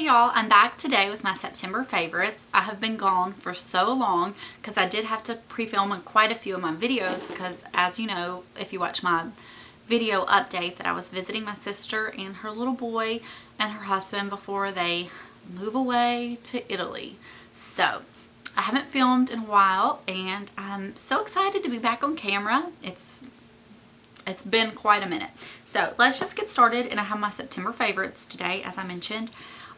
Hey y'all, I'm back today with my September favorites. I have been gone for so long because I did have to pre-film quite a few of my videos because, as you know, if you watch my video update, that I was visiting my sister and her little boy and her husband before they move away to Italy. So I haven't filmed in a while and I'm so excited to be back on camera. It's been quite a minute. So let's just get started, and I have my September favorites today, as I mentioned.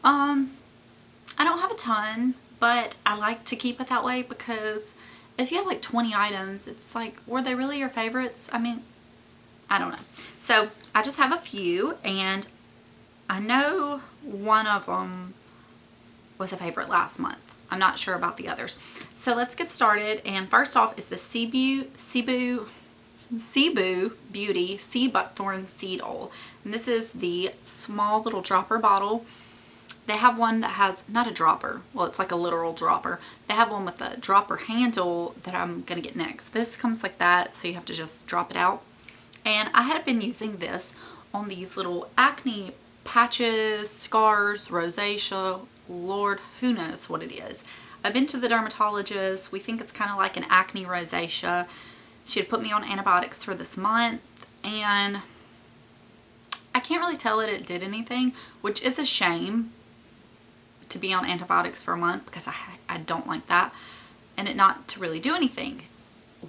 I don't have a ton, but I like to keep it that way because if you have like 20 items, it's like, were they really your favorites? I mean, I don't know. So I just have a few, and I know one of them was a favorite last month. I'm not sure about the others. So let's get started. And first off is the Cebu Beauty Sea Buckthorn Seed Oil. And this is the small little dropper bottle. They have one that has, not a dropper, well, it's like a literal dropper. They have one with a dropper handle that I'm going to get next. This comes like that, so you have to just drop it out. And I had been using this on these little acne patches, scars, rosacea, Lord, who knows what it is. I've been to the dermatologist. We think it's kind of like an acne rosacea. She had put me on antibiotics for this month, and I can't really tell that it did anything, which is a shame to be on antibiotics for a month because I don't like that, and it not to really do anything.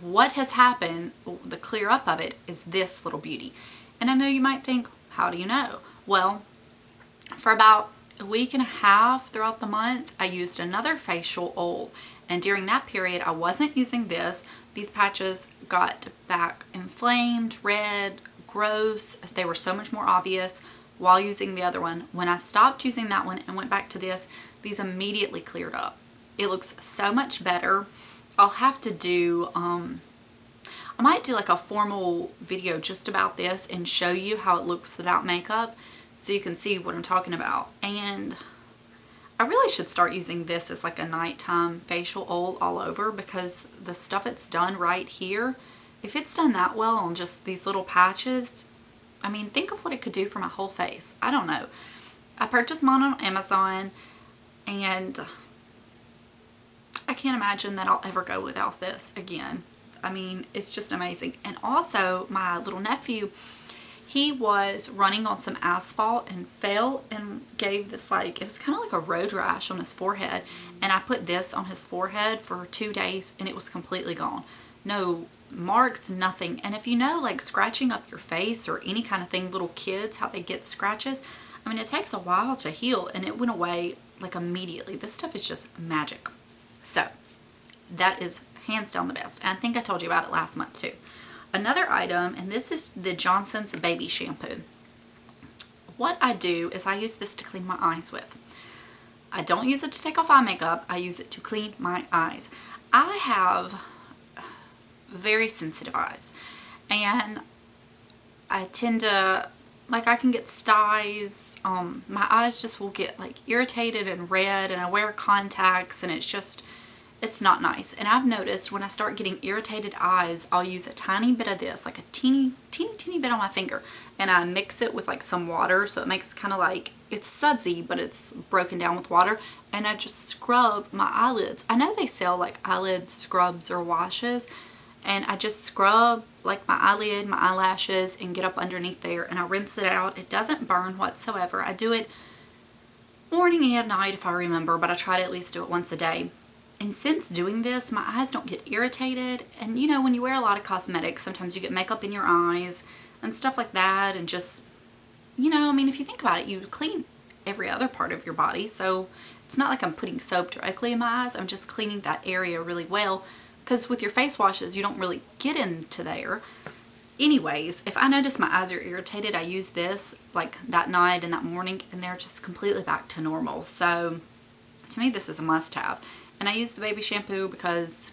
What has happened, the clear up of it, is this little beauty. And I know you might think, how do you know? Well, for about a week and a half throughout the month, I used another facial oil. And during that period, I wasn't using this. These patches got back inflamed, red, gross. They were so much more obvious while using the other one. When I stopped using that one and went back to this, these immediately cleared up. It looks so much better. I'll have to do, I might do like a formal video just about this and show you how it looks without makeup so you can see what I'm talking about. And I really should start using this as like a nighttime facial oil all over, because the stuff it's done right here, if it's done that well on just these little patches, I mean, think of what it could do for my whole face. I don't know. I purchased mine on Amazon, and I can't imagine that I'll ever go without this again. I mean, it's just amazing. And also, my little nephew, he was running on some asphalt and fell and gave this, like, it was kind of like a road rash on his forehead. And I put this on his forehead for 2 days and it was completely gone. No marks, nothing. And if you know, like, scratching up your face or any kind of thing, little kids, how they get scratches, I mean, it takes a while to heal, and it went away like immediately. This stuff is just magic. So that is hands down the best. And I think I told you about it last month too. Another item, and this is the Johnson's baby shampoo. What I do is I use this to clean my eyes with. I don't use it to take off eye makeup. I use it to clean my eyes. I have very sensitive eyes, and I tend to, like, I can get styes. My eyes just will get like irritated and red, and I wear contacts, and it's not nice. And I've noticed when I start getting irritated eyes, I'll use a tiny bit of this, like a teeny bit on my finger, and I mix it with like some water, so it makes kind of like, it's sudsy, but it's broken down with water, and I just scrub my eyelids. I know they sell like eyelid scrubs or washes, and I just scrub like my eyelid, my eyelashes, and get up underneath there, and I rinse it out. It doesn't burn whatsoever. I do it morning and night if I remember, but I try to at least do it once a day. And since doing this, my eyes don't get irritated. And you know, when you wear a lot of cosmetics, sometimes you get makeup in your eyes and stuff like that, and just, you know, I mean, if you think about it, you clean every other part of your body, so it's not like I'm putting soap directly in my eyes. I'm just cleaning that area really well, because with your face washes, you don't really get into there. Anyways, if I notice my eyes are irritated, I use this like that night and that morning, and they're just completely back to normal. So to me, this is a must-have. And I use the baby shampoo because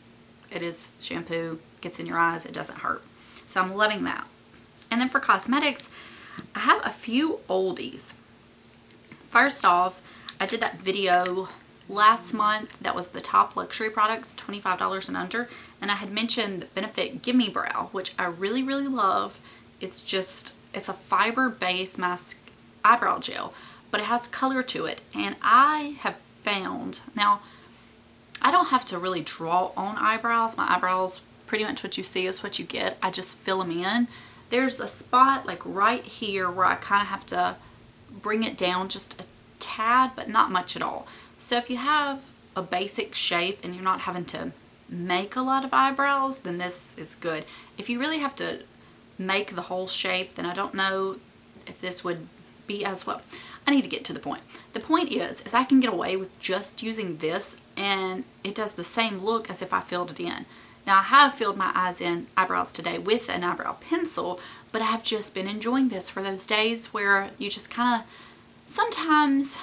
it is shampoo, gets in your eyes, it doesn't hurt. So I'm loving that. And then for cosmetics, I have a few oldies. First off, I did that video last month that was the top luxury products, $25 and under, and I had mentioned the Benefit Gimme Brow, which I really, really love. It's a fiber-based mask eyebrow gel, but it has color to it. And I have found, now I don't have to really draw on eyebrows. My eyebrows, pretty much what you see is what you get. I just fill them in. There's a spot like right here where I kind of have to bring it down just a tad, but not much at all. So if you have a basic shape and you're not having to make a lot of eyebrows, then this is good. If you really have to make the whole shape, then I don't know if this would be as well. I need to get to the point. The point is I can get away with just using this and it does the same look as if I filled it in. Now I have filled my eyebrows today with an eyebrow pencil, but I have just been enjoying this for those days where you just kind of, sometimes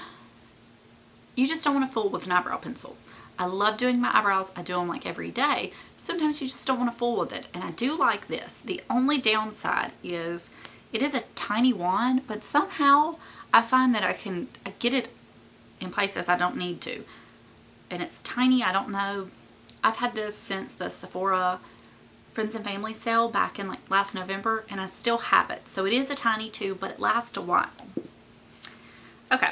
you just don't want to fool with an eyebrow pencil. I love doing my eyebrows. I do them like every day. Sometimes you just don't want to fool with it. And I do like this. The only downside is it is a tiny wand, but somehow I find that I get it in places I don't need to. And it's tiny. I don't know. I've had this since the Sephora Friends and Family sale back in like last November, and I still have it. So it is a tiny tube, but it lasts a while. Okay.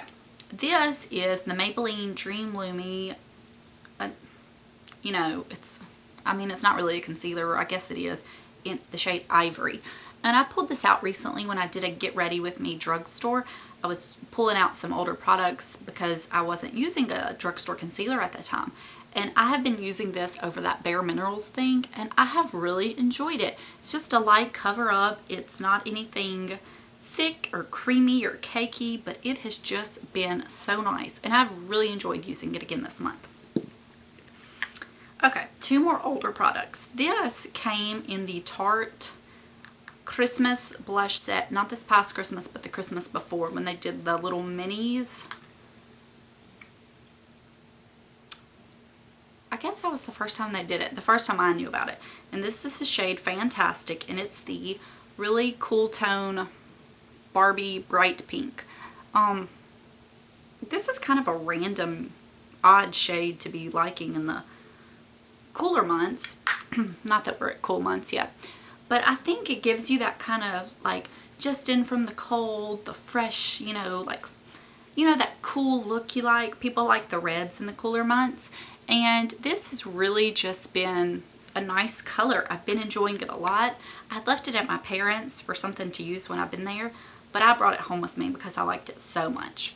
This is the Maybelline Dream Lumi. You know, it's not really a concealer. I guess it is, in the shade Ivory. And I pulled this out recently when I did a Get Ready With Me drugstore. I was pulling out some older products because I wasn't using a drugstore concealer at that time. And I have been using this over that Bare Minerals thing, and I have really enjoyed it. It's just a light cover up. It's not anything thick or creamy or cakey, but it has just been so nice. And I've really enjoyed using it again this month. Okay, two more older products. This came in the Tarte Christmas blush set. Not this past Christmas, but the Christmas before when they did the little minis. I guess that was the first time they did it. The first time I knew about it. And this is the shade Fantastic, and it's the really cool tone Barbie Bright Pink. This is kind of a random, odd shade to be liking in the cooler months. Not that we're at cool months yet, but I think it gives you that kind of like just in from the cold, the fresh, that cool look you like. People like the reds in the cooler months, and this has really just been a nice color. I've been enjoying it a lot. I left it at my parents' for something to use when I've been there, but I brought it home with me because I liked it so much.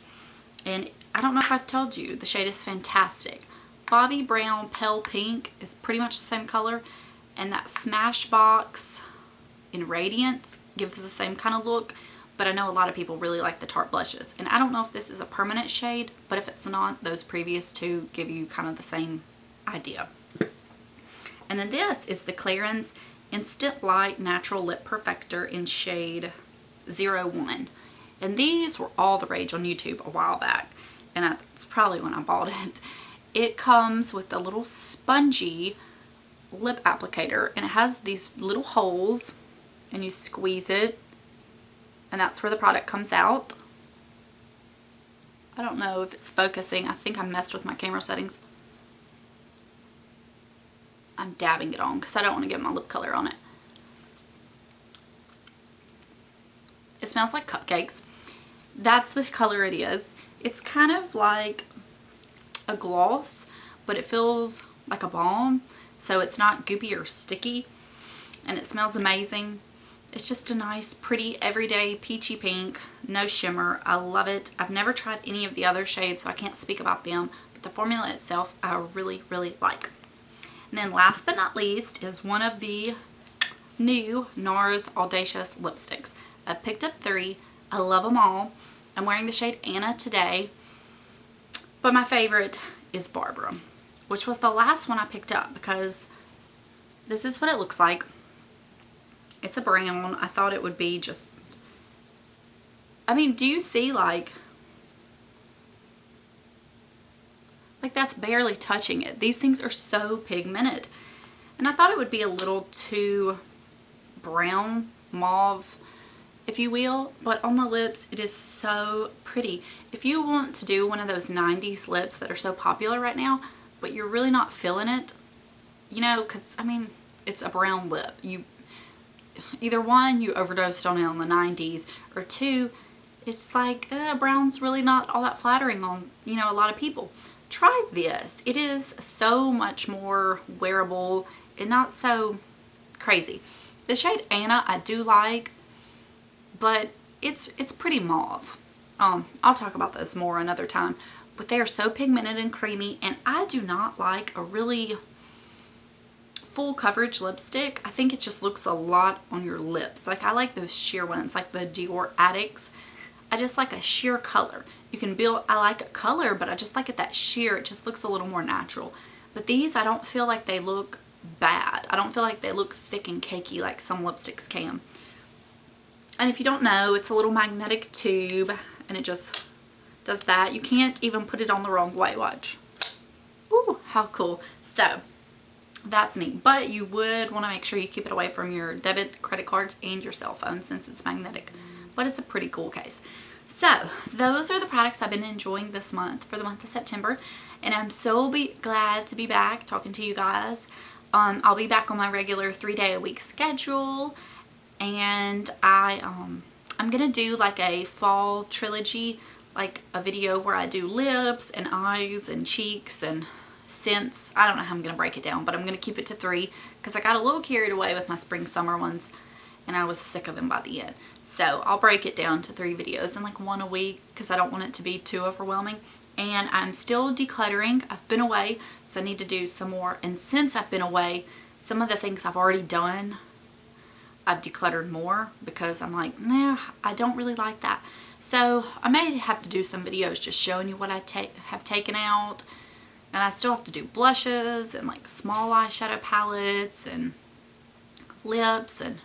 And I don't know if I told you, the shade is Fantastic. Bobbi Brown Pale Pink is pretty much the same color, and that Smashbox in Radiance gives the same kind of look, but I know a lot of people really like the Tarte blushes. And I don't know if this is a permanent shade, but if it's not, those previous two give you kind of the same idea. And then this is the Clarins Instant Light Natural Lip Perfector in shade 01. And these were all the rage on YouTube a while back, and that's probably when I bought it. It comes with a little spongy lip applicator, and it has these little holes, and you squeeze it, and that's where the product comes out. I don't know if it's focusing. I think I messed with my camera settings. I'm dabbing it on because I don't want to get my lip color on it. It smells like cupcakes. That's the color it is. It's kind of like a gloss, but it feels like a balm, so it's not goopy or sticky, and it smells amazing. It's just a nice, pretty, everyday peachy pink, no shimmer. I love it. I've never tried any of the other shades, so I can't speak about them, but the formula itself I really, really like. And then last but not least is one of the new NARS Audacious lipsticks. I picked up 3. I love them all. I'm wearing the shade Anna today, but my favorite is Barbara, which was the last one I picked up because this is what it looks like. It's a brown. I thought it would be just, do you see like that's barely touching it. These things are so pigmented, and I thought it would be a little too brown, mauve, if you will, but on the lips it is so pretty. If you want to do one of those 90s lips that are so popular right now, but you're really not feeling it, because it's a brown lip. Either one, you overdosed on it on the 90s, or two, it's like, brown's really not all that flattering on, you know, a lot of people. Try this. It is so much more wearable and not so crazy. The shade Anna I do like, but it's pretty mauve. I'll talk about this more another time. But they are so pigmented and creamy, and I do not like a really full coverage lipstick. I think it just looks a lot on your lips. Like, I like those sheer ones, like the Dior Addicts. I just like a sheer color. You can build, I like a color, but I just like it that sheer. It just looks a little more natural. But these, I don't feel like they look bad. I don't feel like they look thick and cakey like some lipsticks can. And if you don't know, it's a little magnetic tube, and it just does that. You can't even put it on the wrong way. Watch. Ooh, how cool. So that's neat, but you would want to make sure you keep it away from your debit, credit cards, and your cell phone since it's magnetic. But it's a pretty cool case. So those are the products I've been enjoying this month, for the month of September, and I'm so glad to be back talking to you guys. I'll be back on my regular 3-day-a-week schedule, and I'm gonna do like a fall trilogy, like a video where I do lips and eyes and cheeks and scents. I don't know how I'm gonna break it down, but I'm gonna keep it to 3 because I got a little carried away with my spring summer ones and I was sick of them by the end. So I'll break it down to 3 videos and like 1 a week because I don't want it to be too overwhelming. And I'm still decluttering. I've been away, so I need to do some more. And since I've been away, some of the things I've already done, I've decluttered more because I'm like, nah, I don't really like that. So I may have to do some videos just showing you what I have taken out. And I still have to do blushes and like small eyeshadow palettes and lips and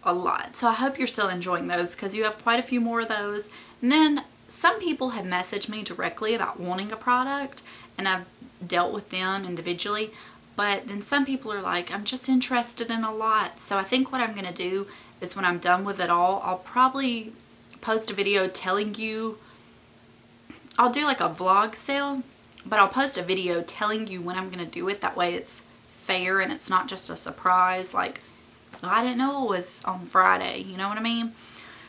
a lot. So I hope you're still enjoying those because you have quite a few more of those. And then some people have messaged me directly about wanting a product, and I've dealt with them individually. But then some people are like, I'm just interested in a lot. So I think what I'm going to do is when I'm done with it all, I'll probably post a video telling you. I'll do like a vlog sale, but I'll post a video telling you when I'm going to do it. That way it's fair and it's not just a surprise like, oh, I didn't know it was on Friday. You know what I mean?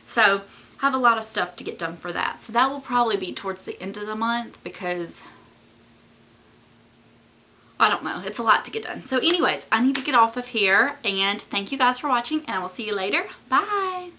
So I have a lot of stuff to get done for that. So that will probably be towards the end of the month because I don't know. It's a lot to get done. So anyways, I need to get off of here, and thank you guys for watching, and I will see you later. Bye.